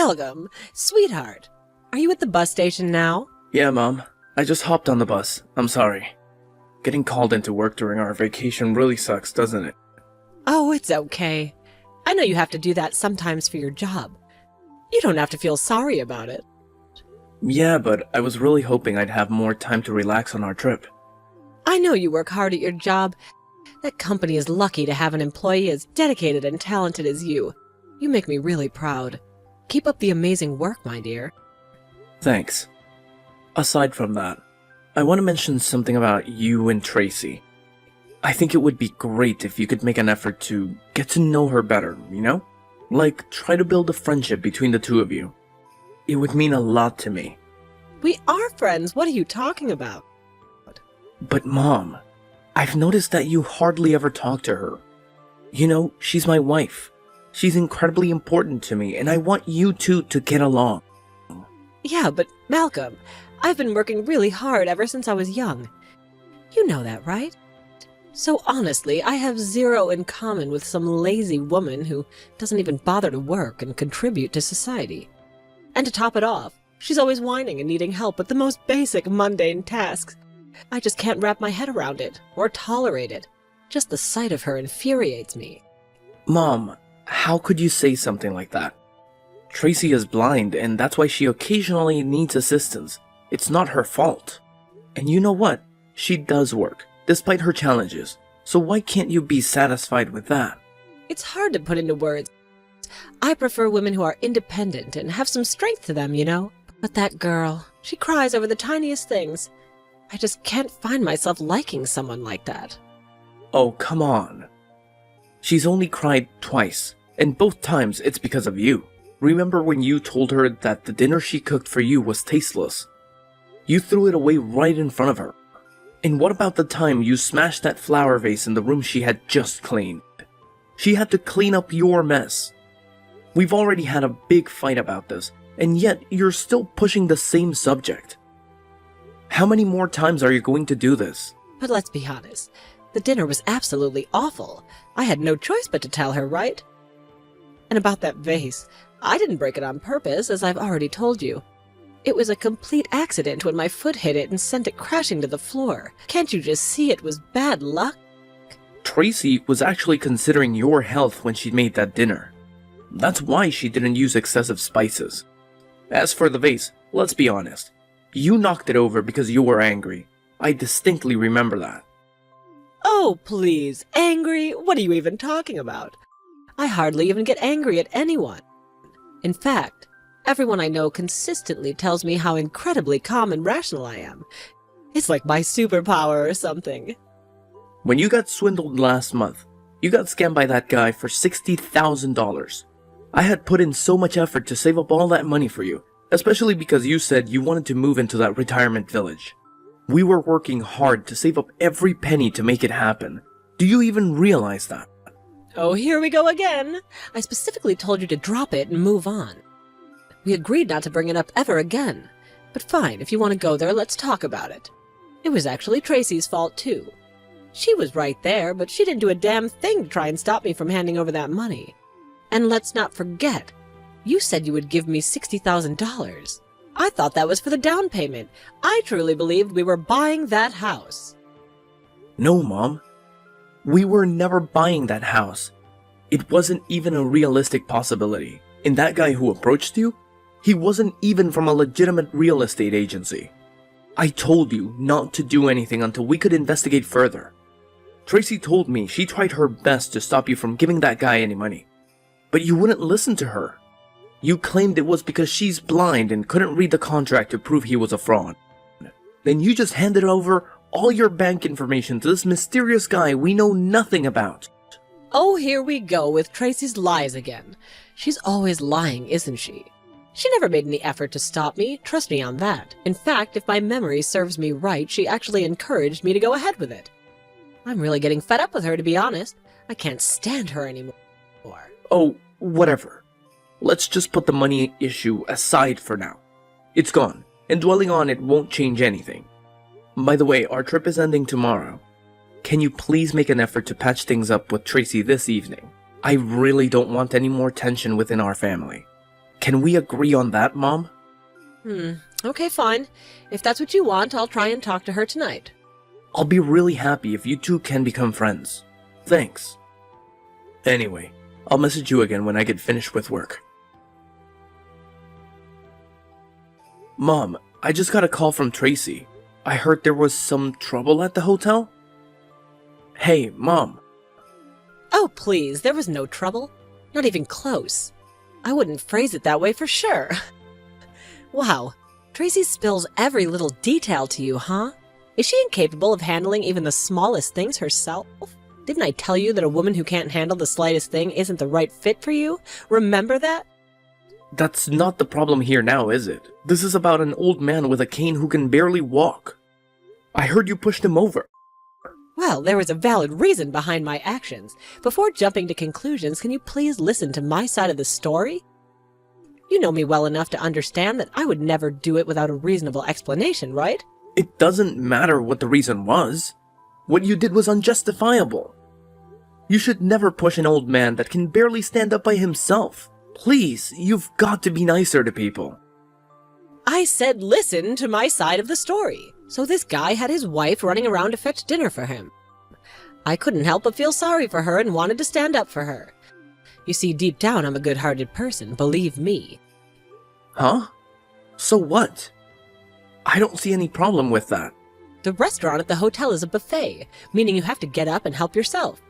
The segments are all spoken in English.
Malcolm, sweetheart, are you at the bus station now? Yeah, Mom. I just hopped on the bus. I'm sorry. Getting called into work during our vacation really sucks, doesn't it? Oh, it's okay. I know you have to do that sometimes for your job. You don't have to feel sorry about it. Yeah, but I was really hoping I'd have more time to relax on our trip. I know you work hard at your job. That company is lucky to have an employee as dedicated and talented as you. You make me really proud. Keep up the amazing work, my dear. Thanks. Aside from that, I want to mention something about you and Tracy. I think it would be great if you could make an effort to get to know her better, you know? Like, try to build a friendship between the two of you. It would mean a lot to me. We are friends. What are you talking about? But Mom, I've noticed that you hardly ever talk to her. You know, she's my wife. She's incredibly important to me, and I want you two to get along. Yeah, but Malcolm, I've been working really hard ever since I was young. You know that, right? So honestly, I have zero in common with some lazy woman who doesn't even bother to work and contribute to society. And to top it off, she's always whining and needing help with the most basic, mundane tasks. I just can't wrap my head around it, or tolerate it. Just the sight of her infuriates me. Mom, how could you say something like that? Tracy is blind, and that's why she occasionally needs assistance. It's not her fault. And you know what? She does work, despite her challenges. So why can't you be satisfied with that? It's hard to put into words. I prefer women who are independent and have some strength to them, you know? But that girl, she cries over the tiniest things. I just can't find myself liking someone like that. Oh, come on. She's only cried twice, and both times it's because of you. Remember when you told her that the dinner she cooked for you was tasteless? You threw it away right in front of her. And what about the time you smashed that flower vase in the room she had just cleaned? She had to clean up your mess. We've already had a big fight about this, and yet you're still pushing the same subject. How many more times are you going to do this? But let's be honest, the dinner was absolutely awful. I had no choice but to tell her, right? And about that vase, I didn't break it on purpose, as I've already told you. It was a complete accident when my foot hit it and sent it crashing to the floor. Can't you just see it was bad luck? Tracy was actually considering your health when she made that dinner. That's why she didn't use excessive spices. As for the vase, let's be honest. You knocked it over because you were angry. I distinctly remember that. Oh, please, angry? What are you even talking about? I hardly even get angry at anyone. In fact, everyone I know consistently tells me how incredibly calm and rational I am. It's like my superpower or something. When you got swindled last month, you got scammed by that guy for $60,000. I had put in so much effort to save up all that money for you, especially because you said you wanted to move into that retirement village. We were working hard to save up every penny to make it happen. Do you even realize that? Oh, here we go again. I specifically told you to drop it and move on. We agreed not to bring it up ever again. But fine, if you want to go there, let's talk about it. It was actually Tracy's fault, too. She was right there, but she didn't do a damn thing to try and stop me from handing over that money. And let's not forget, you said you would give me $60,000. I thought that was for the down payment. I truly believed we were buying that house. No, Mom. We were never buying that house. It wasn't even a realistic possibility. And that guy who approached you, he wasn't even from a legitimate real estate agency. I told you not to do anything until we could investigate further. Tracy told me she tried her best to stop you from giving that guy any money. But you wouldn't listen to her. You claimed it was because she's blind and couldn't read the contract to prove he was a fraud. Then you just handed over all your bank information to this mysterious guy we know nothing about. Oh, here we go with Tracy's lies again. She's always lying, isn't she? She never made any effort to stop me, trust me on that. In fact, if my memory serves me right, she actually encouraged me to go ahead with it. I'm really getting fed up with her, to be honest. I can't stand her anymore. Oh, whatever. Let's just put the money issue aside for now. It's gone, and dwelling on it won't change anything. By the way, our trip is ending tomorrow. Can you please make an effort to patch things up with Tracy this evening? I really don't want any more tension within our family. Can we agree on that, Mom? Okay, fine. If that's what you want, I'll try and talk to her tonight. I'll be really happy if you two can become friends. Thanks. Anyway, I'll message you again when I get finished with work. Mom, I just got a call from Tracy. I heard there was some trouble at the hotel. Hey, Mom. Oh, please, there was no trouble. Not even close. I wouldn't phrase it that way for sure. Wow, Tracy spills every little detail to you, huh? Is she incapable of handling even the smallest things herself? Didn't I tell you that a woman who can't handle the slightest thing isn't the right fit for you? Remember that? That's not the problem here now, is it? This is about an old man with a cane who can barely walk. I heard you pushed him over. Well, there was a valid reason behind my actions. Before jumping to conclusions, can you please listen to my side of the story? You know me well enough to understand that I would never do it without a reasonable explanation, right? It doesn't matter what the reason was. What you did was unjustifiable. You should never push an old man that can barely stand up by himself. Please, you've got to be nicer to people. I said listen to my side of the story. So this guy had his wife running around to fetch dinner for him. I couldn't help but feel sorry for her and wanted to stand up for her. You see, deep down I'm a good-hearted person, believe me. Huh? So what? I don't see any problem with that. The restaurant at the hotel is a buffet, meaning you have to get up and help yourself.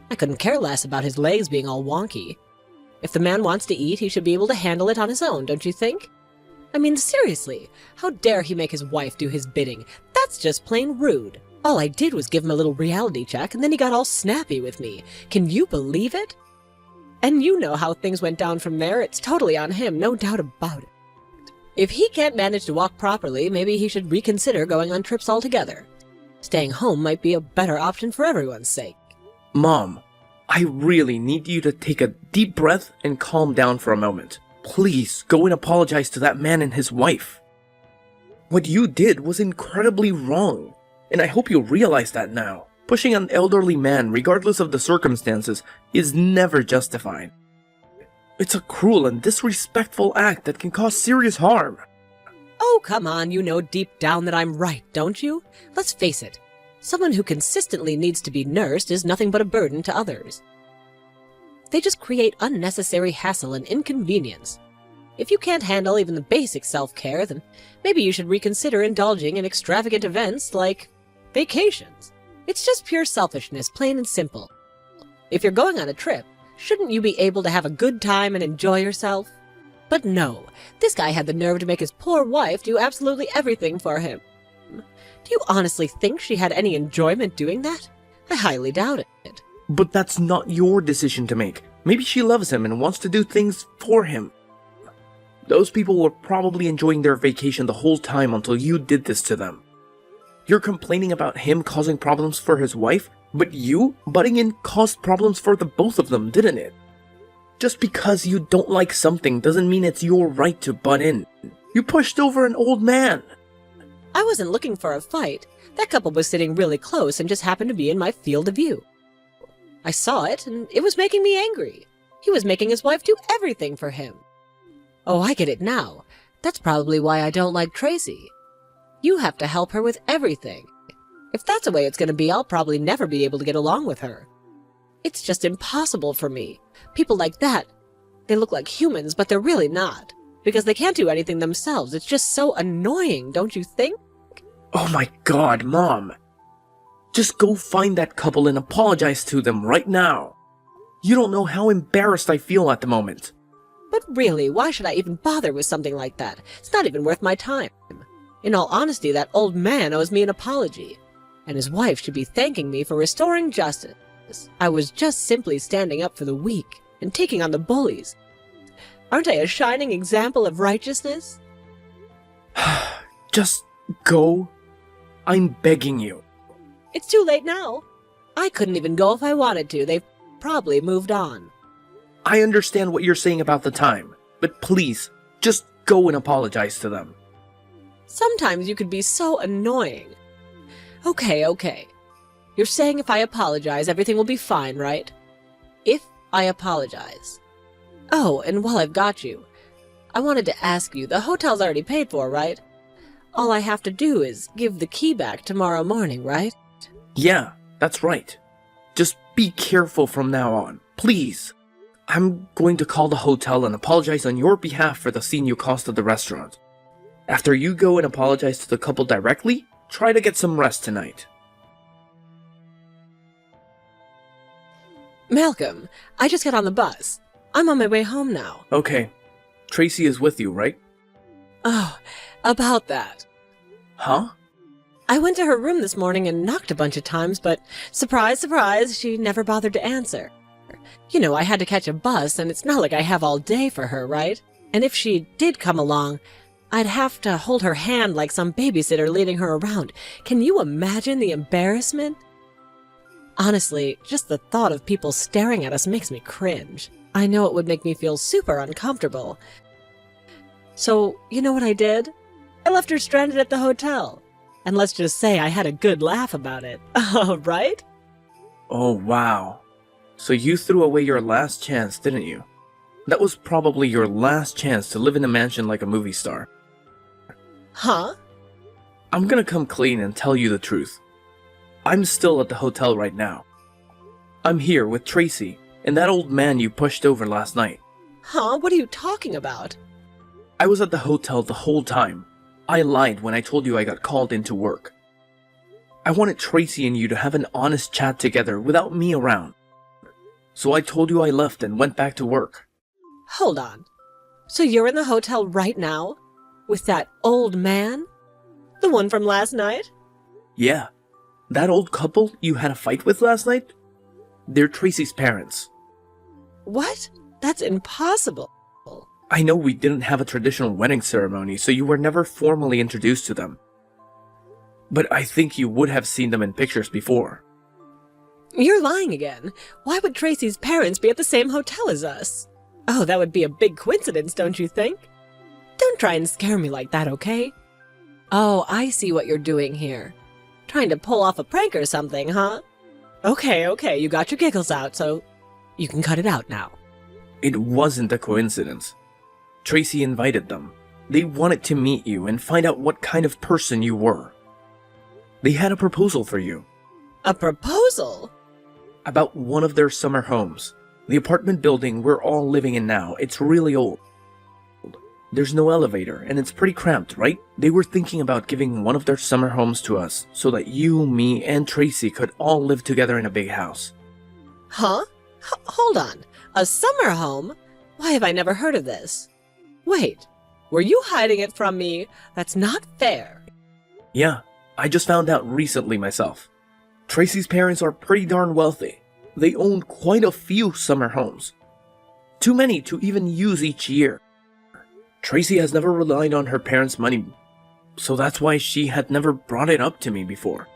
I couldn't care less about his legs being all wonky. If the man wants to eat, he should be able to handle it on his own, don't you think? I mean, seriously, how dare he make his wife do his bidding? That's just plain rude. All I did was give him a little reality check, and then he got all snappy with me. Can you believe it? And you know how things went down from there. It's totally on him, no doubt about it. If he can't manage to walk properly, maybe he should reconsider going on trips altogether. Staying home might be a better option for everyone's sake. Mom, I really need you to take a deep breath and calm down for a moment. Please, go and apologize to that man and his wife. What you did was incredibly wrong, and I hope you realize that now. Pushing an elderly man, regardless of the circumstances, is never justified. It's a cruel and disrespectful act that can cause serious harm. Oh, come on, you know deep down that I'm right, don't you? Let's face it, someone who consistently needs to be nursed is nothing but a burden to others. They just create unnecessary hassle and inconvenience. If you can't handle even the basic self-care, then maybe you should reconsider indulging in extravagant events like vacations. It's just pure selfishness, plain and simple. If you're going on a trip, shouldn't you be able to have a good time and enjoy yourself? But no, this guy had the nerve to make his poor wife do absolutely everything for him. Do you honestly think she had any enjoyment doing that? I highly doubt it. But that's not your decision to make. Maybe she loves him and wants to do things for him. Those people were probably enjoying their vacation the whole time until you did this to them. You're complaining about him causing problems for his wife, but you, butting in, caused problems for the both of them, didn't it? Just because you don't like something doesn't mean it's your right to butt in. You pushed over an old man. I wasn't looking for a fight. That couple was sitting really close and just happened to be in my field of view. I saw it, and it was making me angry. He was making his wife do everything for him. Oh, I get it now. That's probably why I don't like Tracy. You have to help her with everything. If that's the way it's going to be, I'll probably never be able to get along with her. It's just impossible for me. People like that, they look like humans, but they're really not. Because they can't do anything themselves. It's just so annoying, don't you think? Oh my God, Mom. Just go find that couple and apologize to them right now. You don't know how embarrassed I feel at the moment. But really, why should I even bother with something like that? It's not even worth my time. In all honesty, that old man owes me an apology. And his wife should be thanking me for restoring justice. I was just simply standing up for the weak and taking on the bullies. Aren't I a shining example of righteousness? Just go. I'm begging you. It's too late now. I couldn't even go if I wanted to. They've probably moved on. I understand what you're saying about the time, but please, just go and apologize to them. Sometimes you could be so annoying. Okay. You're saying if I apologize, everything will be fine, right? If I apologize. Oh, and while I've got you, I wanted to ask you, the hotel's already paid for, right? All I have to do is give the key back tomorrow morning, right? Yeah, that's right. Just be careful from now on, please. I'm going to call the hotel and apologize on your behalf for the scene you caused at the restaurant. After you go and apologize to the couple directly, try to get some rest tonight. Malcolm, I just got on the bus. I'm on my way home now. Okay. Tracy is with you, right? Oh, about that. Huh? I went to her room this morning and knocked a bunch of times, but surprise, surprise, she never bothered to answer. You know, I had to catch a bus, and it's not like I have all day for her, right? And if she did come along, I'd have to hold her hand like some babysitter leading her around. Can you imagine the embarrassment? Honestly, just the thought of people staring at us makes me cringe. I know it would make me feel super uncomfortable. So, you know what I did? I left her stranded at the hotel. And let's just say I had a good laugh about it. Right? Oh, wow. So you threw away your last chance, didn't you? That was probably your last chance to live in a mansion like a movie star. Huh? I'm gonna come clean and tell you the truth. I'm still at the hotel right now. I'm here with Tracy and that old man you pushed over last night. Huh? What are you talking about? I was at the hotel the whole time. I lied when I told you I got called into work. I wanted Tracy and you to have an honest chat together without me around. So I told you I left and went back to work. Hold on. So you're in the hotel right now? With that old man? The one from last night? Yeah. That old couple you had a fight with last night? They're Tracy's parents. What? That's impossible. I know we didn't have a traditional wedding ceremony, so you were never formally introduced to them. But I think you would have seen them in pictures before. You're lying again. Why would Tracy's parents be at the same hotel as us? Oh, that would be a big coincidence, don't you think? Don't try and scare me like that, okay? Oh, I see what you're doing here. Trying to pull off a prank or something, huh? Okay, you got your giggles out, so you can cut it out now. It wasn't a coincidence. Tracy invited them. They wanted to meet you and find out what kind of person you were. They had a proposal for you. A proposal? About one of their summer homes. The apartment building we're all living in now, it's really old. There's no elevator, and it's pretty cramped, right? They were thinking about giving one of their summer homes to us, so that you, me, and Tracy could all live together in a big house. Huh? Hold on. A summer home? Why have I never heard of this? Wait, were you hiding it from me? That's not fair. Yeah, I just found out recently myself. Tracy's parents are pretty darn wealthy. They own quite a few summer homes. Too many to even use each year. Tracy has never relied on her parents' money, so that's why she had never brought it up to me before.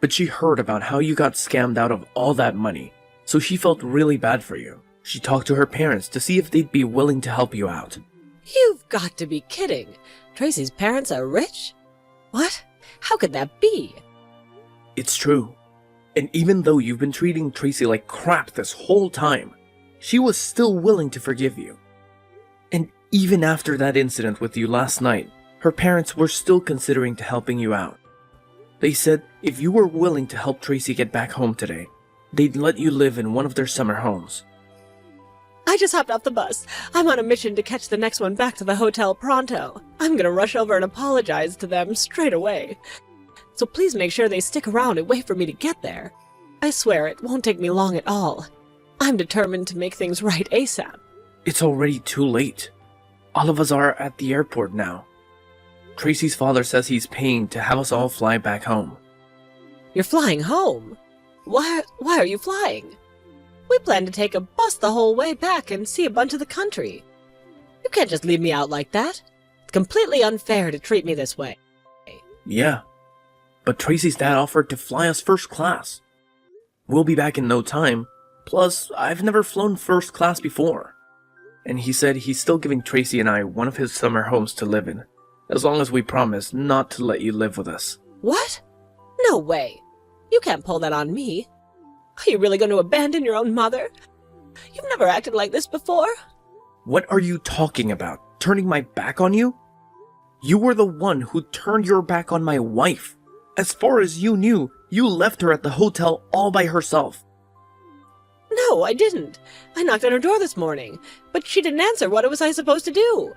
But she heard about how you got scammed out of all that money, so she felt really bad for you. She talked to her parents to see if they'd be willing to help you out. You've got to be kidding. Tracy's parents are rich? What? How could that be? It's true. And even though you've been treating Tracy like crap this whole time, she was still willing to forgive you. And even after that incident with you last night, her parents were still considering to helping you out. They said if you were willing to help Tracy get back home today, they'd let you live in one of their summer homes. I just hopped off the bus. I'm on a mission to catch the next one back to the hotel pronto. I'm gonna rush over and apologize to them straight away. So please make sure they stick around and wait for me to get there. I swear it won't take me long at all. I'm determined to make things right ASAP. It's already too late. All of us are at the airport now. Tracy's father says he's paying to have us all fly back home. You're flying home? Why are you flying? We plan to take a bus the whole way back and see a bunch of the country. You can't just leave me out like that. It's completely unfair to treat me this way. Yeah, but Tracy's dad offered to fly us first class. We'll be back in no time. Plus, I've never flown first class before. And he said he's still giving Tracy and I one of his summer homes to live in, as long as we promise not to let you live with us. What? No way. You can't pull that on me. Are you really going to abandon your own mother? You've never acted like this before. What are you talking about? turning my back on you? You were the one who turned your back on my wife. As far as you knew, you left her at the hotel all by herself. No, I didn't. I knocked on her door this morning, but she didn't answer. What was I supposed to do?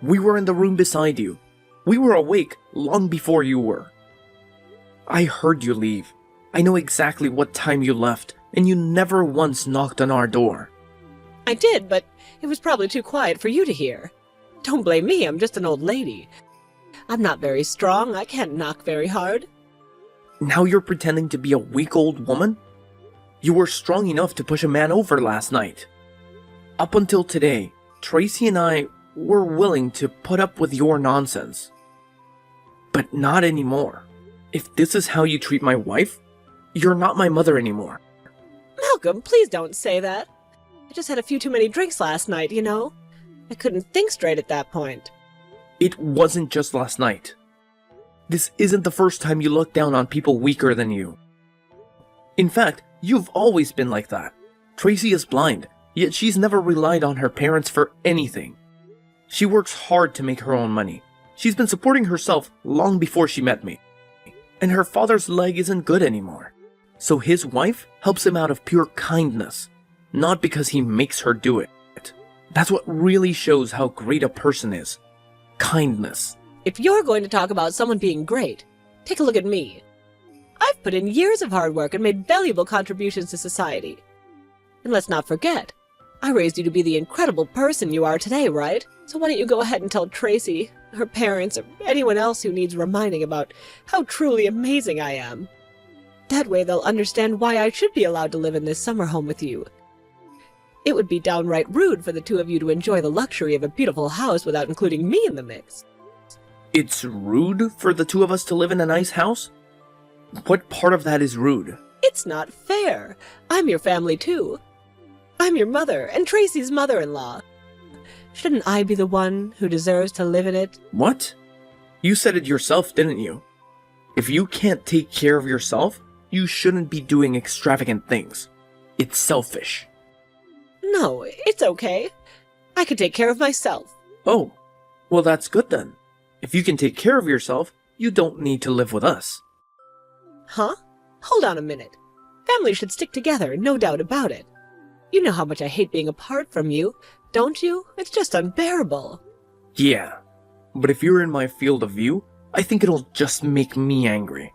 We were in the room beside you. We were awake long before you were. I heard you leave. I know exactly what time you left, and you never once knocked on our door. I did, but it was probably too quiet for you to hear. Don't blame me, I'm just an old lady. I'm not very strong, I can't knock very hard. Now you're pretending to be a weak old woman? You were strong enough to push a man over last night. Up until today, Tracy and I were willing to put up with your nonsense. But not anymore. If this is how you treat my wife, you're not my mother anymore. Malcolm, please don't say that. I just had a few too many drinks last night, you know? I couldn't think straight at that point. It wasn't just last night. This isn't the first time you look down on people weaker than you. In fact, you've always been like that. Tracy is blind, yet she's never relied on her parents for anything. She works hard to make her own money. She's been supporting herself long before she met me. And her father's leg isn't good anymore. So his wife helps him out of pure kindness, not because he makes her do it. That's what really shows how great a person is. Kindness. If you're going to talk about someone being great, take a look at me. I've put in years of hard work and made valuable contributions to society. And let's not forget, I raised you to be the incredible person you are today, right? So why don't you go ahead and tell Tracy, her parents, or anyone else who needs reminding about how truly amazing I am. That way they'll understand why I should be allowed to live in this summer home with you. It would be downright rude for the two of you to enjoy the luxury of a beautiful house without including me in the mix. It's rude for the two of us to live in a nice house? What part of that is rude? It's not fair. I'm your family too. I'm your mother and Tracy's mother-in-law. Shouldn't I be the one who deserves to live in it? What? You said it yourself, didn't you? If you can't take care of yourself, you shouldn't be doing extravagant things. It's selfish. No, it's okay. I can take care of myself. Oh, well that's good then. If you can take care of yourself, you don't need to live with us. Huh? Hold on a minute. Families should stick together, no doubt about it. You know how much I hate being apart from you, don't you? It's just unbearable. Yeah, but if you're in my field of view, I think it'll just make me angry.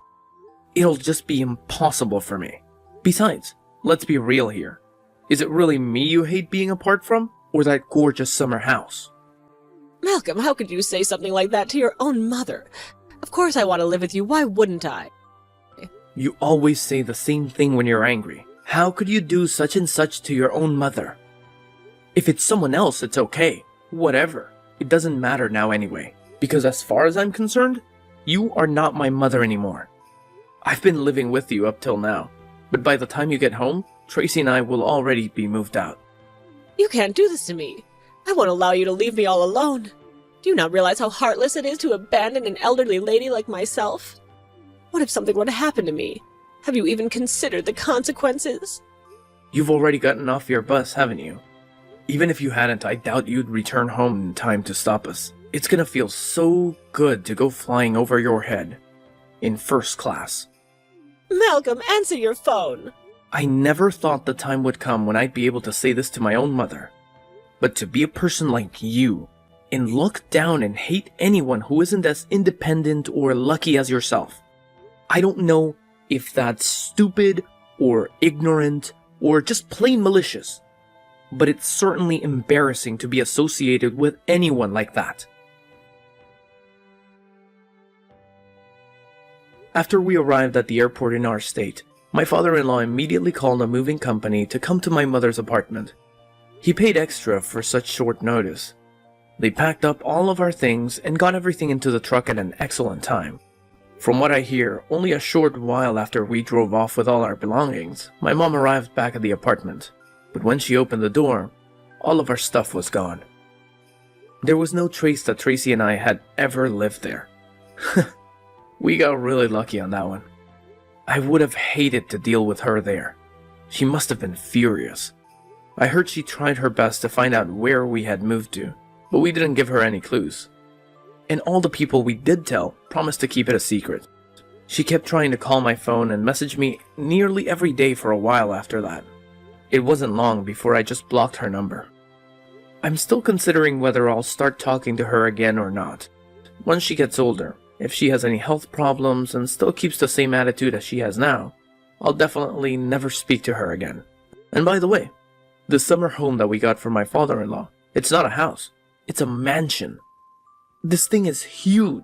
It'll just be impossible for me. Besides, let's be real here. Is it really me you hate being apart from, or that gorgeous summer house? Malcolm, how could you say something like that to your own mother? Of course I want to live with you, why wouldn't I? You always say the same thing when you're angry. How could you do such and such to your own mother? If it's someone else, it's okay. Whatever. It doesn't matter now anyway. Because as far as I'm concerned, you are not my mother anymore. I've been living with you up till now. But by the time you get home, Tracy and I will already be moved out. You can't do this to me. I won't allow you to leave me all alone. Do you not realize how heartless it is to abandon an elderly lady like myself? What if something were to happen to me? Have you even considered the consequences? You've already gotten off your bus, haven't you? Even if you hadn't, I doubt you'd return home in time to stop us. It's gonna feel so good to go flying over your head. In first class. Malcolm, answer your phone. I never thought the time would come when I'd be able to say this to my own mother. But to be a person like you, and look down and hate anyone who isn't as independent or lucky as yourself. I don't know if that's stupid, or ignorant, or just plain malicious. But it's certainly embarrassing to be associated with anyone like that. After we arrived at the airport in our state, my father-in-law immediately called a moving company to come to my mother's apartment. He paid extra for such short notice. They packed up all of our things and got everything into the truck at an excellent time. From what I hear, only a short while after we drove off with all our belongings, my mom arrived back at the apartment. But when she opened the door, all of our stuff was gone. There was no trace that Tracy and I had ever lived there. We got really lucky on that one. I would have hated to deal with her there. She must have been furious. I heard she tried her best to find out where we had moved to, but we didn't give her any clues. And all the people we did tell promised to keep it a secret. She kept trying to call my phone and message me nearly every day for a while after that. It wasn't long before I just blocked her number. I'm still considering whether I'll start talking to her again or not. Once she gets older, if she has any health problems and still keeps the same attitude as she has now, I'll definitely never speak to her again. And by the way, the summer home that we got from my father-in-law, it's not a house, it's a mansion. This thing is huge,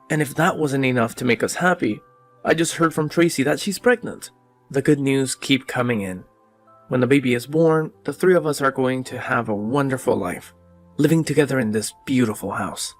and if that wasn't enough to make us happy, I just heard from Tracy that she's pregnant. The good news keep coming in. When the baby is born, the three of us are going to have a wonderful life, living together in this beautiful house.